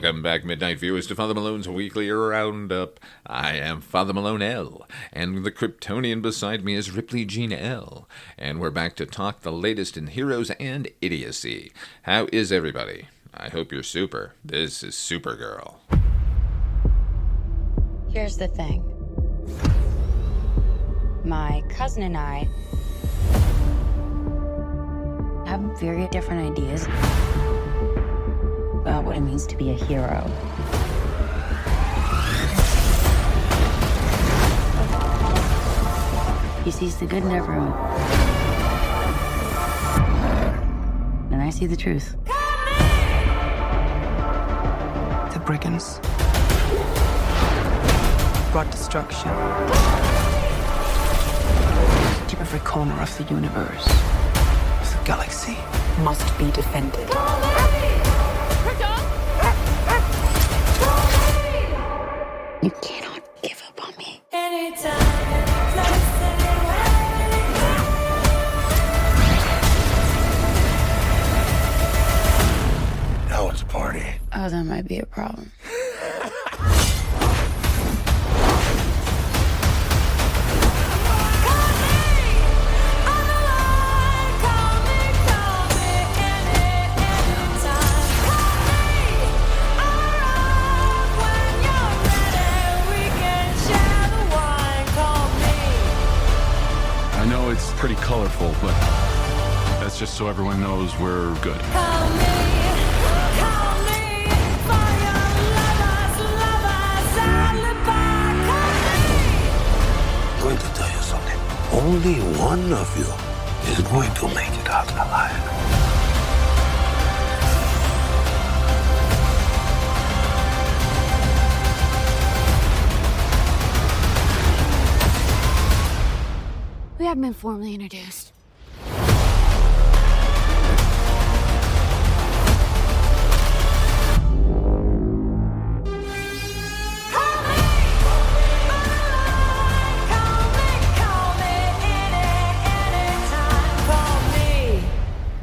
Welcome back, Midnight Viewers, to Father Malone's Weekly Roundup. I am Father Malone L, and the Kryptonian beside me is Ripley Jean L, and we're back to talk the latest in heroes and idiocy. How is everybody? I hope you're super. This is Supergirl. Here's the thing. My cousin and I have very different ideas about what it means to be a hero. He sees the good in everyone. And I see the truth. The brigands brought destruction to every corner of the universe. The galaxy must be defended. You cannot give up on me. Now it's a party. Oh, that might be a problem. I know it's pretty colorful, but that's just so everyone knows we're good. I'm going to tell you something. Only one of you is going to make it out alive. We haven't been formally introduced.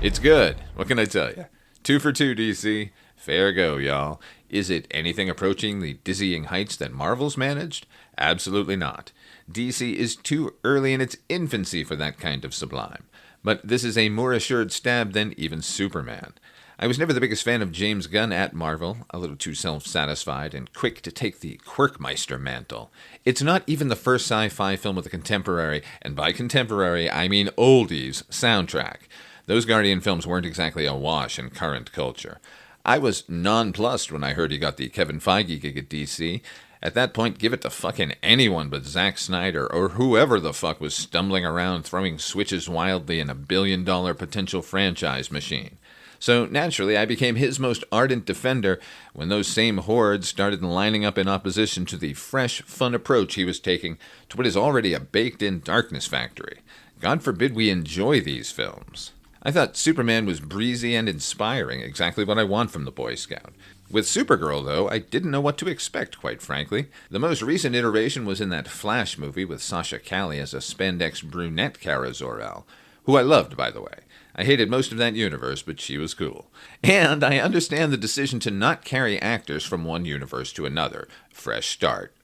It's good. What can I tell you? 2 for 2, DC. Fair go, y'all. Is it anything approaching the dizzying heights that Marvel's managed? Absolutely not. DC is too early in its infancy for that kind of sublime. But this is a more assured stab than even Superman. I was never the biggest fan of James Gunn at Marvel, a little too self-satisfied and quick to take the Quirkmeister mantle. It's not even the first sci-fi film with a contemporary, and by contemporary I mean oldies, soundtrack. Those Guardian films weren't exactly awash in current culture. I was nonplussed when I heard he got the Kevin Feige gig at DC. At that point, give it to fucking anyone but Zack Snyder or whoever the fuck was stumbling around throwing switches wildly in a billion-dollar potential franchise machine. So naturally, I became his most ardent defender when those same hordes started lining up in opposition to the fresh, fun approach he was taking to what is already a baked-in darkness factory. God forbid we enjoy these films. I thought Superman was breezy and inspiring, exactly what I want from the Boy Scout. With Supergirl, though, I didn't know what to expect, quite frankly. The most recent iteration was in that Flash movie with Sasha Calle as a spandex brunette Kara Zor-El, who I loved, by the way. I hated most of that universe, but she was cool. And I understand the decision to not carry actors from one universe to another. Fresh start.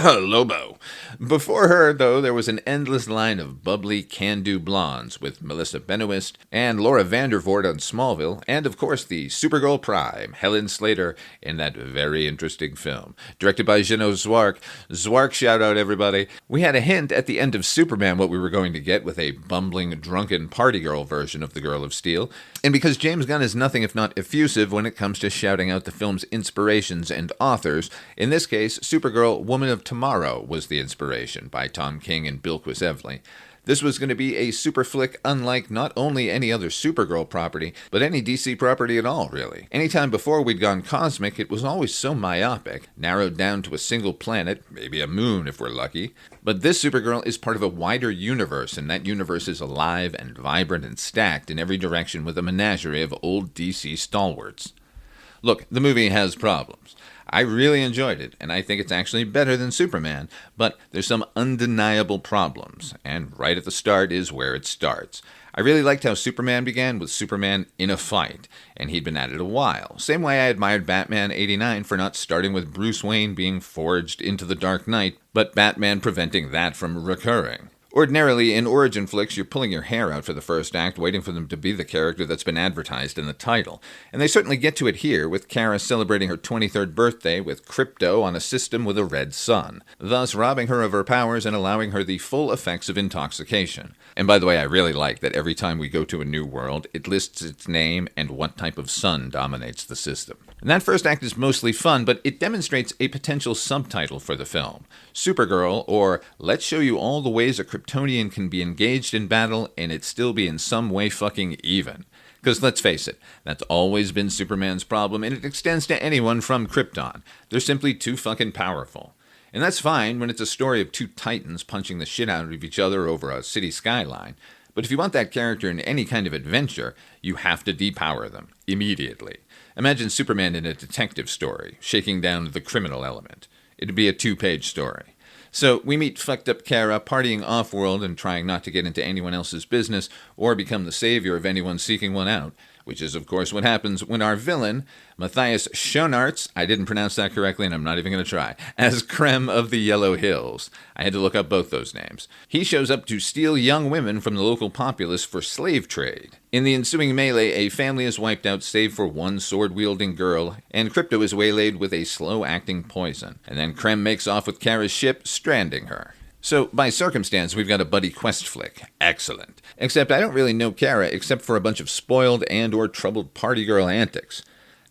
Lobo. Before her, though, there was an endless line of bubbly, can-do blondes with Melissa Benoist and Laura Vandervoort on Smallville, and of course the Supergirl Prime, Helen Slater, in that very interesting film. Directed by Jeno Zwark. Zwark, shout out everybody. We had a hint at the end of Superman what we were going to get with a bumbling, drunken party girl version of the Girl of Steel. And because James Gunn is nothing if not effusive when it comes to shouting out the film's inspirations and authors, in this case, Supergirl Woman of Tomorrow was the inspiration by Tom King and Bilquis Evely. This was going to be a super flick unlike not only any other Supergirl property, but any DC property at all, really. Anytime before we'd gone cosmic, it was always so myopic, narrowed down to a single planet, maybe a moon if we're lucky. But this Supergirl is part of a wider universe, and that universe is alive and vibrant and stacked in every direction with a menagerie of old DC stalwarts. Look, the movie has problems. I really enjoyed it, and I think it's actually better than Superman, but there's some undeniable problems, and right at the start is where it starts. I really liked how Superman began with Superman in a fight, and he'd been at it a while. Same way I admired Batman 89 for not starting with Bruce Wayne being forged into the Dark Knight, but Batman preventing that from recurring. Ordinarily, in origin flicks, you're pulling your hair out for the first act, waiting for them to be the character that's been advertised in the title. And they certainly get to it here, with Kara celebrating her 23rd birthday with Krypto on a system with a red sun, thus robbing her of her powers and allowing her the full effects of intoxication. And by the way, I really like that every time we go to a new world, it lists its name and what type of sun dominates the system. And that first act is mostly fun, but it demonstrates a potential subtitle for the film. Supergirl, or Let's Show You All the Ways a Kryptonian Can Be Engaged in Battle and It Still Be in Some Way Fucking Even. Because let's face it, that's always been Superman's problem, and it extends to anyone from Krypton. They're simply too fucking powerful. And that's fine when it's a story of two titans punching the shit out of each other over a city skyline. But if you want that character in any kind of adventure, you have to depower them, immediately. Imagine Superman in a detective story, shaking down the criminal element. It'd be a 2-page story. So we meet fucked up Kara partying off-world and trying not to get into anyone else's business or become the savior of anyone seeking one out, which is, of course, what happens when our villain, Matthias Schoenaerts, I didn't pronounce that correctly and I'm not even going to try, as Krem of the Yellow Hills. I had to look up both those names. He shows up to steal young women from the local populace for slave trade. In the ensuing melee, a family is wiped out save for one sword-wielding girl, and Krypto is waylaid with a slow-acting poison. And then Krem makes off with Kara's ship, stranding her. So, by circumstance, we've got a buddy quest flick. Excellent. Except I don't really know Kara except for a bunch of spoiled and or troubled party girl antics.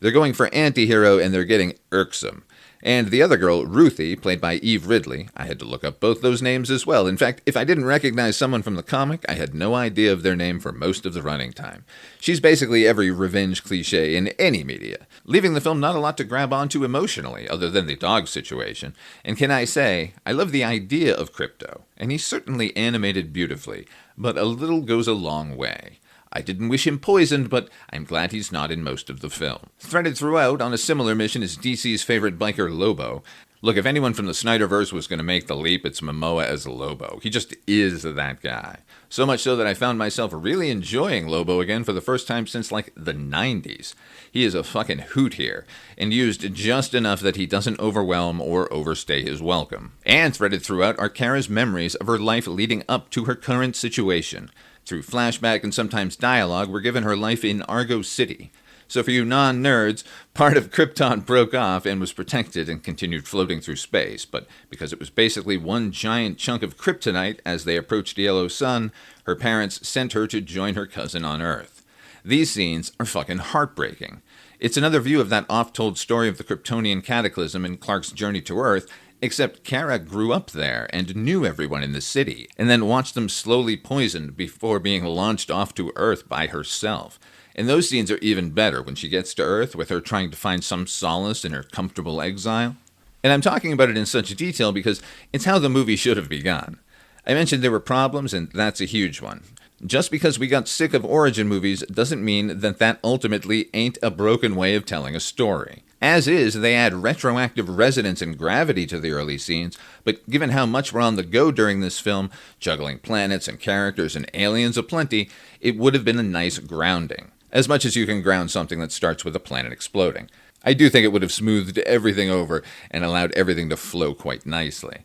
They're going for anti-hero and they're getting irksome. And the other girl, Ruthie, played by Eve Ridley, I had to look up both those names as well. In fact, if I didn't recognize someone from the comic, I had no idea of their name for most of the running time. She's basically every revenge cliche in any media, leaving the film not a lot to grab onto emotionally, other than the dog situation. And can I say, I love the idea of Krypto, and he's certainly animated beautifully, but a little goes a long way. I didn't wish him poisoned, but I'm glad he's not in most of the film. Threaded throughout on a similar mission is DC's favorite biker Lobo. Look, if anyone from the Snyderverse was going to make the leap, it's Momoa as Lobo. He just is that guy. So much so that I found myself really enjoying Lobo again for the first time since, like, the 90s. He is a fucking hoot here, and used just enough that he doesn't overwhelm or overstay his welcome. And threaded throughout are Kara's memories of her life leading up to her current situation. Through flashback and sometimes dialogue, we're given her life in Argo City. So for you non-nerds, part of Krypton broke off and was protected and continued floating through space, but because it was basically one giant chunk of kryptonite as they approached the yellow sun, her parents sent her to join her cousin on Earth. These scenes are fucking heartbreaking. It's another view of that oft-told story of the Kryptonian cataclysm in Clark's journey to Earth, except Kara grew up there and knew everyone in the city, and then watched them slowly poisoned before being launched off to Earth by herself. And those scenes are even better when she gets to Earth with her trying to find some solace in her comfortable exile. And I'm talking about it in such detail because it's how the movie should have begun. I mentioned there were problems, and that's a huge one. Just because we got sick of origin movies doesn't mean that ultimately ain't a broken way of telling a story. As is, they add retroactive resonance and gravity to the early scenes, but given how much we're on the go during this film, juggling planets and characters and aliens aplenty, it would have been a nice grounding. As much as you can ground something that starts with a planet exploding. I do think it would have smoothed everything over and allowed everything to flow quite nicely.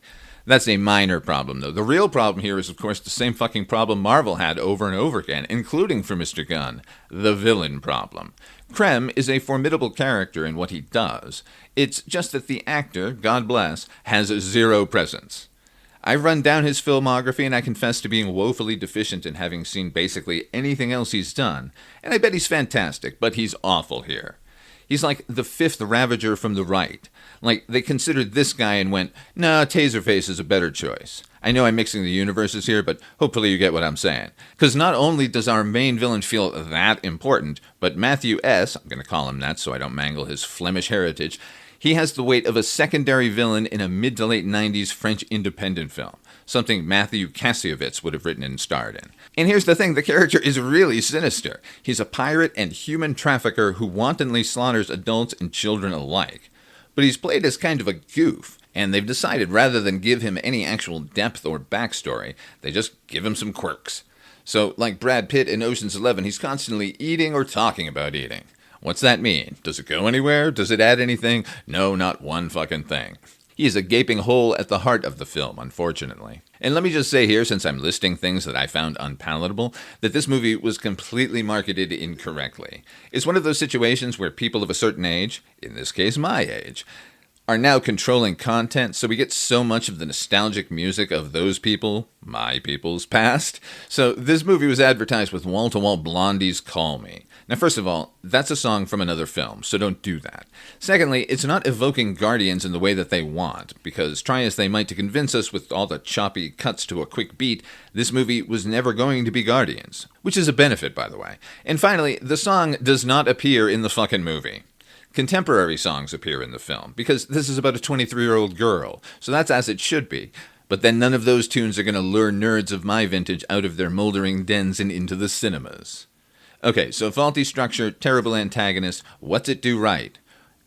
That's a minor problem, though. The real problem here is, of course, the same fucking problem Marvel had over and over again, including for Mr. Gunn, the villain problem. Krem is a formidable character in what he does. It's just that the actor, God bless, has zero presence. I've run down his filmography, and I confess to being woefully deficient in having seen basically anything else he's done, and I bet he's fantastic, but he's awful here. He's like the fifth Ravager from the right. Like, they considered this guy and went, nah, Taserface is a better choice. I know I'm mixing the universes here, but hopefully you get what I'm saying. Because not only does our main villain feel that important, but Matthew S., I'm going to call him that so I don't mangle his Flemish heritage, he has the weight of a secondary villain in a mid to late 90s French independent film. Something Matthew Kassiovitz would have written and starred in. And here's the thing, the character is really sinister. He's a pirate and human trafficker who wantonly slaughters adults and children alike. but he's played as kind of a goof, and they've decided rather than give him any actual depth or backstory, they just give him some quirks. So, like Brad Pitt in Ocean's 11, he's constantly eating or talking about eating. What's that mean? Does it go anywhere? Does it add anything? No, not one fucking thing. He is a gaping hole at the heart of the film, unfortunately. And let me just say here, since I'm listing things that I found unpalatable, that this movie was completely marketed incorrectly. It's one of those situations where people of a certain age, in this case my age, are now controlling content, so we get so much of the nostalgic music of those people, my people's past. So this movie was advertised with wall-to-wall Blondie's Call Me. Now, first of all, that's a song from another film, so don't do that. Secondly, it's not evoking Guardians in the way that they want, because try as they might to convince us with all the choppy cuts to a quick beat, this movie was never going to be Guardians. Which is a benefit, by the way. And finally, the song does not appear in the fucking movie. Contemporary songs appear in the film, because this is about a 23-year-old girl, so that's as it should be. But then none of those tunes are going to lure nerds of my vintage out of their moldering dens and into the cinemas. Okay, so faulty structure, terrible antagonist, what's it do right?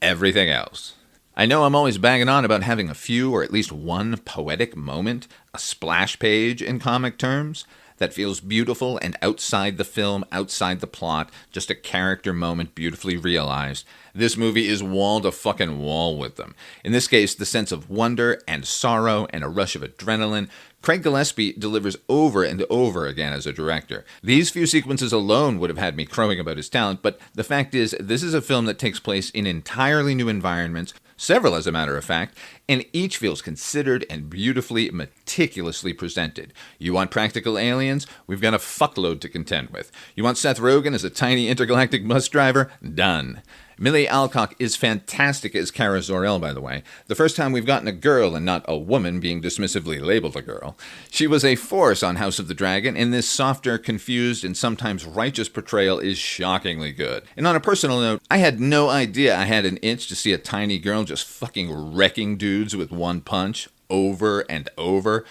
Everything else. I know I'm always banging on about having a few or at least one poetic moment, a splash page in comic terms, that feels beautiful and outside the film, outside the plot, just a character moment beautifully realized. This movie is wall to fucking wall with them. In this case, the sense of wonder and sorrow and a rush of adrenaline. Craig Gillespie delivers over and over again as a director. These few sequences alone would have had me crowing about his talent, but the fact is, this is a film that takes place in entirely new environments, several as a matter of fact, and each feels considered and beautifully, meticulously presented. You want practical aliens? We've got a fuckload to contend with. You want Seth Rogen as a tiny intergalactic bus driver? Done. Millie Alcock is fantastic as Kara Zor-El, by the way. The first time we've gotten a girl and not a woman being dismissively labeled a girl. She was a force on House of the Dragon, and this softer, confused, and sometimes righteous portrayal is shockingly good. And on a personal note, I had no idea I had an itch to see a tiny girl just fucking wrecking dudes with one punch, over and over.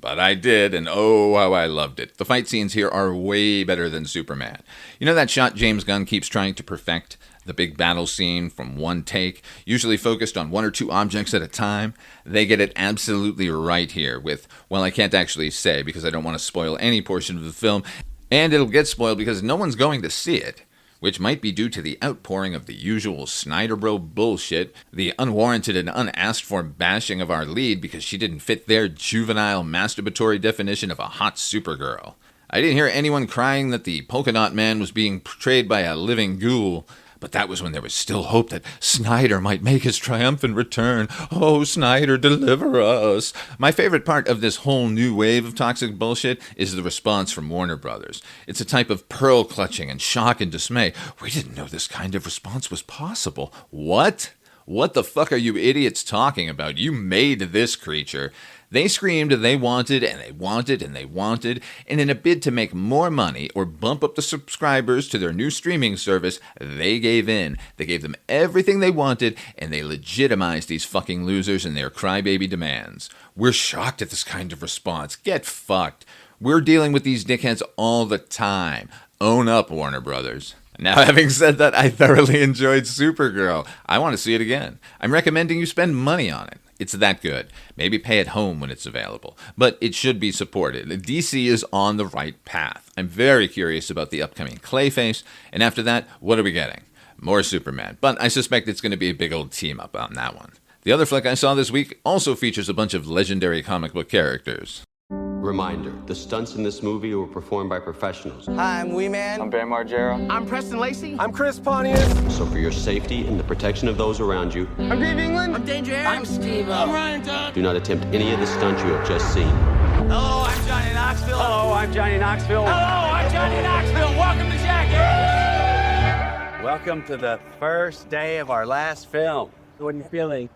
But I did, and oh, how I loved it. The fight scenes here are way better than Superman. You know that shot James Gunn keeps trying to perfect? The big battle scene from one take, usually focused on one or two objects at a time? They get it absolutely right here with, well, I can't actually say because I don't want to spoil any portion of the film, and it'll get spoiled because no one's going to see it, which might be due to the outpouring of the usual Snyder Bro bullshit, the unwarranted and unasked for bashing of our lead because she didn't fit their juvenile masturbatory definition of a hot Supergirl. I didn't hear anyone crying that the Polka Dot Man was being portrayed by a living ghoul, but that was when there was still hope that Snyder might make his triumphant return. Oh, Snyder, deliver us. My favorite part of this whole new wave of toxic bullshit is the response from Warner Brothers. It's a type of pearl clutching and shock and dismay. We didn't know this kind of response was possible. What? What the fuck are you idiots talking about? You made this creature. They screamed they wanted and they wanted and they wanted, and in a bid to make more money or bump up the subscribers to their new streaming service, they gave in. They gave them everything they wanted, and they legitimized these fucking losers and their crybaby demands. We're shocked at this kind of response. Get fucked. We're dealing with these dickheads all the time. Own up, Warner Brothers. Now, having said that, I thoroughly enjoyed Supergirl. I want to see it again. I'm recommending you spend money on it. It's that good. Maybe pay at home when it's available. But it should be supported. DC is on the right path. I'm very curious about the upcoming Clayface. And after that, what are we getting? More Superman. But I suspect it's going to be a big old team up on that one. The other flick I saw this week also features a bunch of legendary comic book characters. Reminder, the stunts in this movie were performed by professionals. Hi, I'm Wee Man. I'm Bam Margera. I'm Preston Lacey. I'm Chris Pontius. So for your safety and the protection of those around you, I'm Dave England. I'm Danger Aaron. I'm Steve. I'm Ryan Dunn. do not attempt any of the stunts you have just seen. Hello, I'm Johnny Knoxville. Hello, I'm Johnny Knoxville. Hello, I'm Johnny Knoxville. Welcome to Jackass. Welcome to the first day of our last film. What are you feeling?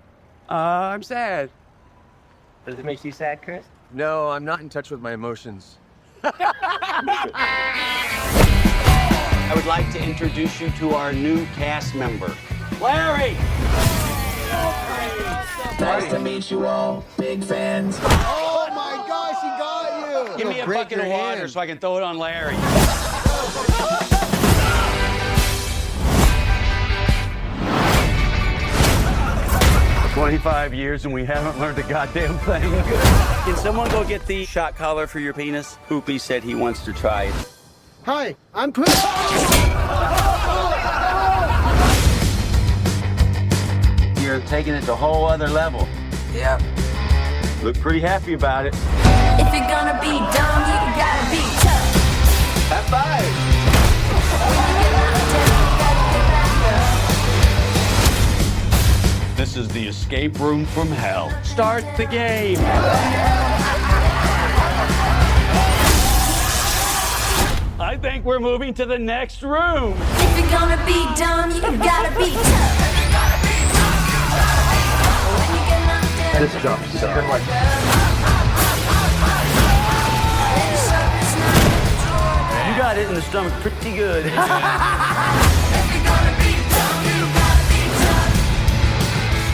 I'm sad. Does it make you sad, Chris? No, I'm not in touch with my emotions. I would like to introduce you to our new cast member, Larry! Nice to meet you all. Big fans. Oh my gosh, he got you! Give me a bucket of water so I can throw it on Larry. 25 years and we haven't learned a goddamn thing. Can someone go get the shot collar for your penis? Hoopy said he wants to try it. Hi, I'm You're taking it to a whole other level. Yep. Look pretty happy about it. If you're gonna be dumb, you gotta be tough. High five. This is the escape room from hell. Start the game. I think we're moving to the next room. If you're gonna be dumb, you gotta be tough. This jump sucks. You got it in the stomach pretty good.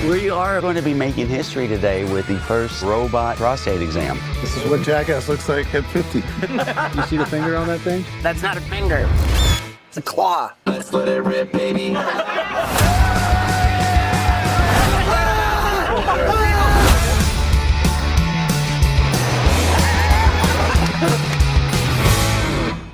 We are going to be making history today with the first robot prostate exam. This is what Jackass looks like at 50. You see the finger on that thing? That's not a finger. It's a claw. Let's let it rip, baby.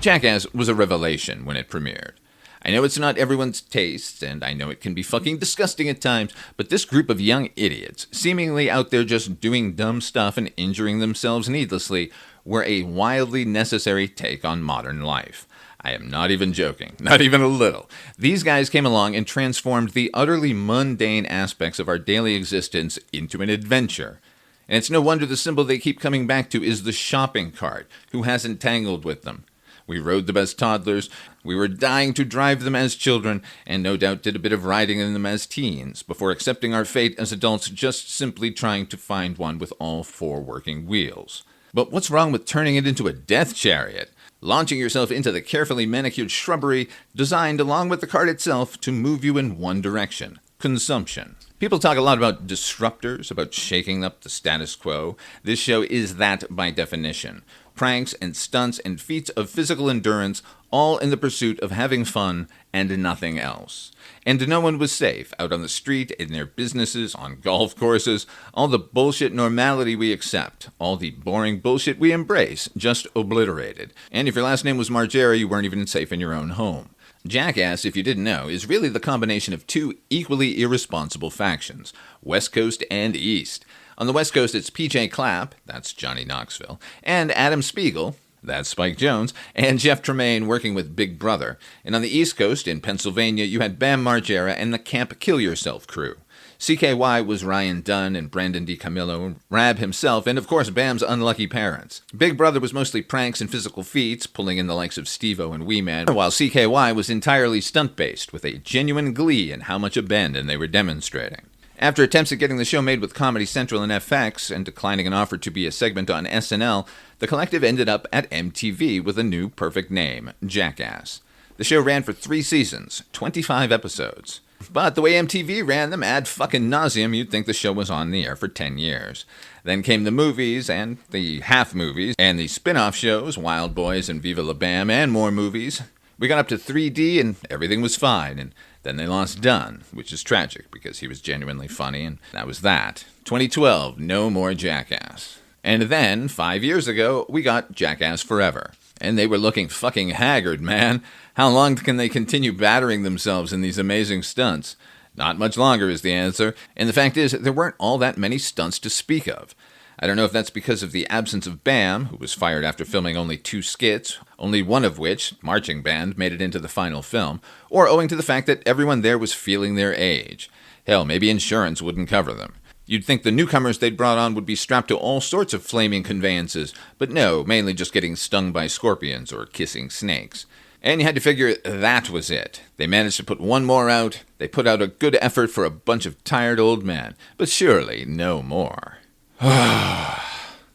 Jackass was a revelation when it premiered. I know it's not everyone's taste, and I know it can be fucking disgusting at times, but this group of young idiots, seemingly out there just doing dumb stuff and injuring themselves needlessly, were a wildly necessary take on modern life. I am not even joking, not even a little. These guys came along and transformed the utterly mundane aspects of our daily existence into an adventure. And it's no wonder the symbol they keep coming back to is the shopping cart. Who hasn't tangled with them? We rode them as toddlers, we were dying to drive them as children, and no doubt did a bit of riding in them as teens, before accepting our fate as adults just simply trying to find one with all four working wheels. But what's wrong with turning it into a death chariot? Launching yourself into the carefully manicured shrubbery designed along with the cart itself to move you in one direction: consumption. People talk a lot about disruptors, about shaking up the status quo. This show is that by definition. Pranks and stunts and feats of physical endurance, all in the pursuit of having fun and nothing else. And no one was safe out on the street, in their businesses, on golf courses. All the bullshit normality we accept, all the boring bullshit we embrace, just obliterated. And if your last name was Margera, you weren't even safe in your own home. Jackass, if you didn't know, is really the combination of two equally irresponsible factions, West Coast and East. On the West Coast, it's PJ Clapp, that's Johnny Knoxville, and Adam Spiegel, that's Spike Jones, and Jeff Tremaine working with Big Brother. And on the East Coast, in Pennsylvania, you had Bam Margera and the Camp Kill Yourself crew. CKY was Ryan Dunn and Brandon DiCamillo, Rab himself, and of course Bam's unlucky parents. Big Brother was mostly pranks and physical feats, pulling in the likes of Steve-O and Wee Man, while CKY was entirely stunt-based, with a genuine glee in how much abandon they were demonstrating. After attempts at getting the show made with Comedy Central and FX, and declining an offer to be a segment on SNL, the collective ended up at MTV with a new perfect name, Jackass. The show ran for 3 seasons, 25 episodes. But the way MTV ran them ad fucking nauseum, you'd think the show was on the air for 10 years. Then came the movies, and the half-movies, and the spin-off shows, Wild Boys and Viva La Bam, and more movies. We got up to 3D, and everything was fine, and then they lost Dunn, which is tragic, because he was genuinely funny, and that was that. 2012, no more Jackass. And then, 5 years ago, we got Jackass Forever. And they were looking fucking haggard, man. How long can they continue battering themselves in these amazing stunts? Not much longer is the answer, and the fact is, there weren't all that many stunts to speak of. I don't know if that's because of the absence of Bam, who was fired after filming only 2 skits, only one of which, Marching Band, made it into the final film, or owing to the fact that everyone there was feeling their age. Hell, maybe insurance wouldn't cover them. You'd think the newcomers they'd brought on would be strapped to all sorts of flaming conveyances, but no, mainly just getting stung by scorpions or kissing snakes. And you had to figure that was it. They managed to put one more out, they put out a good effort for a bunch of tired old men, but surely no more.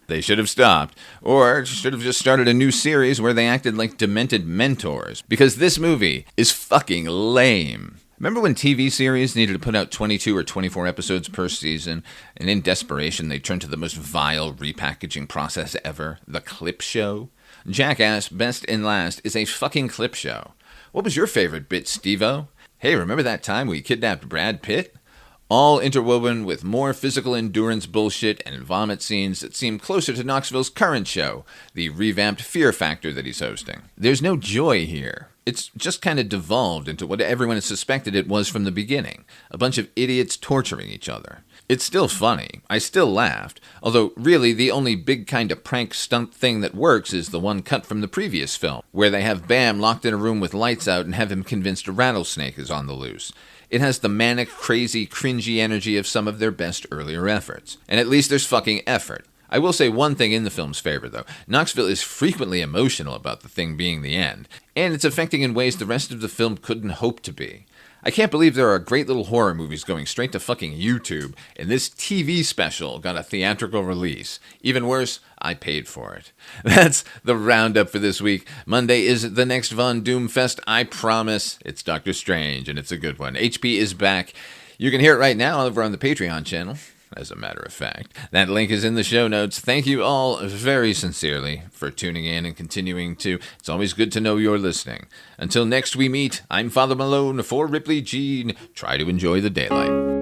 They should have stopped, or should have just started a new series where they acted like demented mentors, because this movie is fucking lame. Remember when TV series needed to put out 22 or 24 episodes per season, and in desperation they turned to the most vile repackaging process ever, the clip show? Jackass, best and last, is a fucking clip show. What was your favorite bit, Steve-O? Hey, remember that time we kidnapped Brad Pitt? all interwoven with more physical endurance bullshit and vomit scenes that seem closer to Knoxville's current show, the revamped Fear Factor that he's hosting. There's no joy here. It's just kind of devolved into what everyone has suspected it was from the beginning, a bunch of idiots torturing each other. It's still funny. I still laughed, although really the only big kind of prank stunt thing that works is the one cut from the previous film, where they have Bam locked in a room with lights out and have him convinced a rattlesnake is on the loose. It has the manic, crazy, cringy energy of some of their best earlier efforts. And at least there's fucking effort. I will say one thing in the film's favor, though. Knoxville is frequently emotional about the thing being the end, and it's affecting in ways the rest of the film couldn't hope to be. I can't believe there are great little horror movies going straight to fucking YouTube, and this TV special got a theatrical release. Even worse, I paid for it. That's the Roundup for this week. Monday is the next Von Doomfest, I promise. It's Doctor Strange, and it's a good one. HP is back. You can hear it right now over on the Patreon channel. As a matter of fact, that link is in the show notes. Thank you all very sincerely for tuning in and continuing to. It's always good to know you're listening. Until next we meet, I'm Father Malone for Ripley Jean. Try to enjoy the daylight.